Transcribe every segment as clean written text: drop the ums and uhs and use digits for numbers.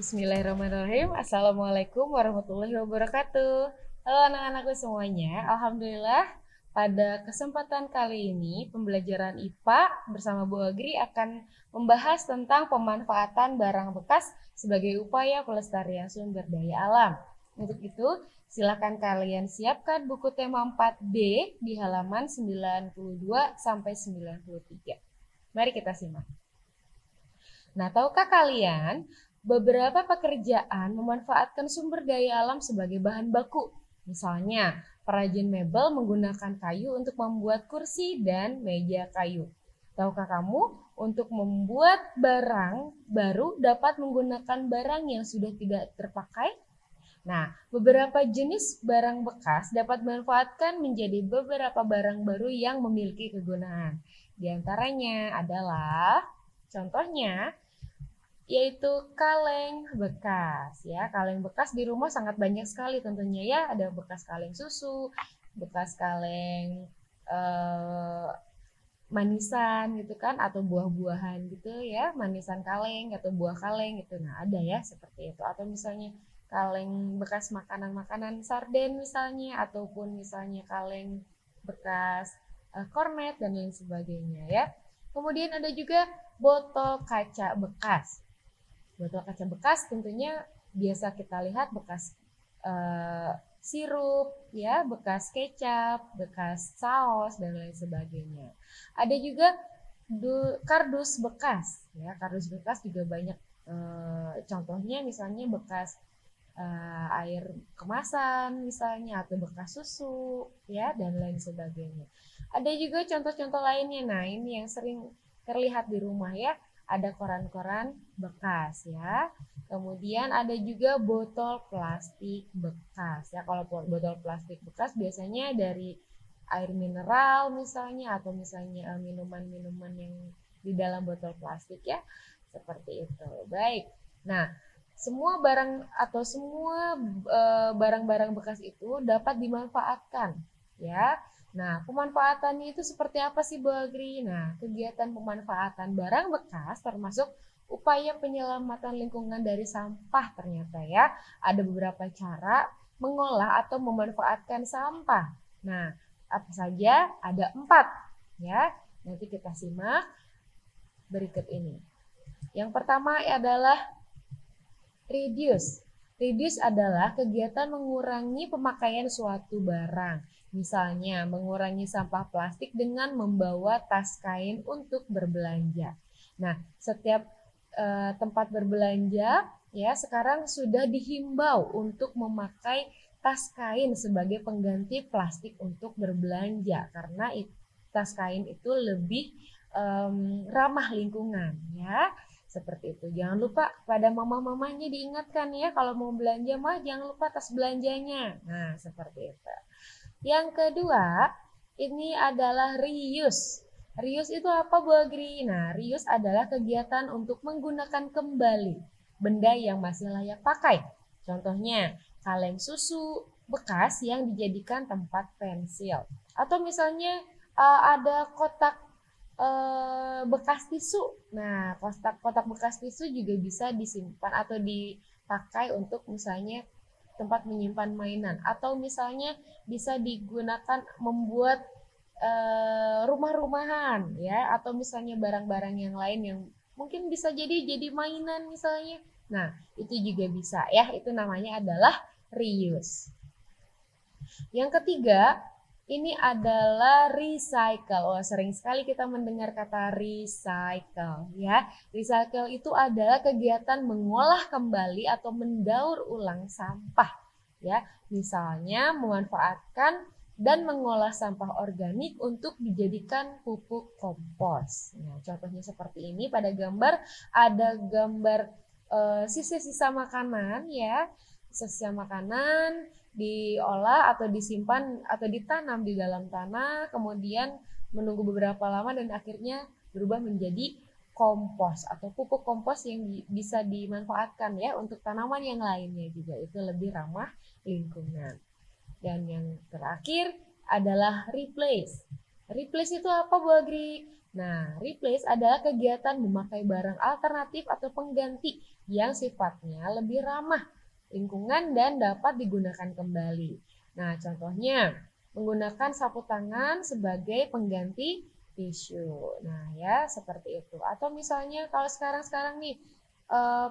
Bismillahirrahmanirrahim. Assalamualaikum warahmatullahi wabarakatuh. Halo anak-anakku semuanya. Alhamdulillah pada kesempatan kali ini pembelajaran IPA bersama Bu Agri akan membahas tentang pemanfaatan barang bekas sebagai upaya pelestarian sumber daya alam. Untuk itu, silakan kalian siapkan buku tema 4B di halaman 92 sampai 93. Mari kita simak. Nah, tahukah kalian beberapa pekerjaan memanfaatkan sumber daya alam sebagai bahan baku? Misalnya, perajin mebel menggunakan kayu untuk membuat kursi dan meja kayu. Tahukah kamu, untuk membuat barang baru dapat menggunakan barang yang sudah tidak terpakai? Nah, beberapa jenis barang bekas dapat dimanfaatkan menjadi beberapa barang baru yang memiliki kegunaan. Di antaranya adalah, contohnya, yaitu kaleng bekas ya. Kaleng bekas di rumah sangat banyak sekali tentunya ya. Ada bekas kaleng susu, bekas kaleng manisan gitu kan, atau buah-buahan gitu ya, manisan kaleng atau buah kaleng gitu. Nah, ada ya seperti itu. Atau misalnya kaleng bekas makanan-makanan sarden misalnya, ataupun misalnya kaleng bekas kornet dan lain sebagainya ya. Kemudian ada juga botol kaca bekas. Botol kaca bekas tentunya biasa kita lihat bekas sirup, ya, bekas kecap, bekas saus dan lain sebagainya. Ada juga kardus bekas, ya, kardus bekas juga banyak. Contohnya misalnya bekas air kemasan misalnya, atau bekas susu, ya, dan lain sebagainya. Ada juga contoh-contoh lainnya. Nah, ini yang sering terlihat di rumah ya. Ada koran-koran bekas ya. Kemudian ada juga botol plastik bekas ya. Kalau botol plastik bekas biasanya dari air mineral misalnya, atau misalnya minuman-minuman yang di dalam botol plastik ya. Seperti itu. Baik. Nah, semua barang atau semua barang-barang bekas itu dapat dimanfaatkan ya. Nah, pemanfaatannya itu seperti apa sih Bu Agri? Nah, kegiatan pemanfaatan barang bekas termasuk upaya penyelamatan lingkungan dari sampah ternyata ya. Ada beberapa cara mengolah atau memanfaatkan sampah. Nah, apa saja? Ada 4 ya. Nanti kita simak berikut ini. Yang pertama adalah reduce. Reduce adalah kegiatan mengurangi pemakaian suatu barang. Misalnya, mengurangi sampah plastik dengan membawa tas kain untuk berbelanja. Nah, setiap tempat berbelanja ya sekarang sudah dihimbau untuk memakai tas kain sebagai pengganti plastik untuk berbelanja, karena tas kain itu lebih ramah lingkungan ya. Seperti itu. Jangan lupa pada mama-mamanya diingatkan ya, kalau mau belanja mah jangan lupa tas belanjanya. Nah, seperti itu. Yang kedua, ini adalah reuse. Reuse itu apa Bu Agri? Nah, reuse adalah kegiatan untuk menggunakan kembali benda yang masih layak pakai. Contohnya, kaleng susu bekas yang dijadikan tempat pensil. Atau misalnya ada kotak bekas tisu. Nah, kotak bekas tisu juga bisa disimpan atau dipakai untuk misalnya tempat menyimpan mainan, atau misalnya bisa digunakan membuat rumah-rumahan ya, atau misalnya barang-barang yang lain yang mungkin bisa jadi mainan misalnya. Nah, itu juga bisa ya, itu namanya adalah reuse. Yang ketiga, ini adalah recycle. Oh, sering sekali kita mendengar kata recycle ya. Recycle itu adalah kegiatan mengolah kembali atau mendaur ulang sampah ya. Misalnya memanfaatkan dan mengolah sampah organik untuk dijadikan pupuk kompos. Nah, contohnya seperti ini. Pada gambar ada gambar sisa-sisa makanan ya. Sisa makanan diolah atau disimpan atau ditanam di dalam tanah, kemudian menunggu beberapa lama dan akhirnya berubah menjadi kompos atau pupuk kompos yang bisa dimanfaatkan ya untuk tanaman yang lainnya juga. Itu lebih ramah lingkungan. Dan yang terakhir adalah replace. Replace itu apa Bu Agri? Nah, replace adalah kegiatan memakai barang alternatif atau pengganti yang sifatnya lebih ramah lingkungan dan dapat digunakan kembali. Nah, contohnya menggunakan sapu tangan sebagai pengganti tisu. Nah, ya seperti itu. Atau misalnya kalau sekarang-sekarang nih eh,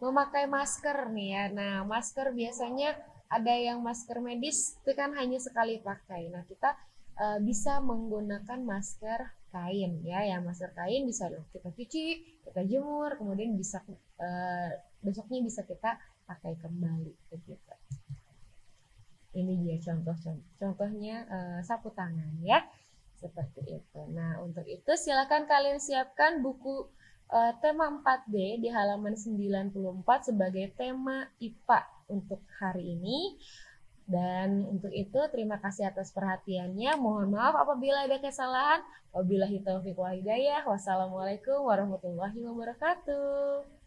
memakai masker nih ya. Nah, masker biasanya ada yang masker medis itu kan hanya sekali pakai. Nah, kita bisa menggunakan masker kain ya, yang masker kain bisa kita cuci, kita jemur, kemudian bisa besoknya bisa kita pakai kembali begitu. Ini dia contohnya sapu tangan ya, seperti itu. Nah, untuk itu silakan kalian siapkan buku tema 4D di halaman 94 sebagai tema IPA untuk hari ini. Dan untuk itu terima kasih atas perhatiannya. Mohon maaf apabila ada kesalahan. Wabillahi taufiq wal hidayah. Wassalamualaikum warahmatullahi wabarakatuh.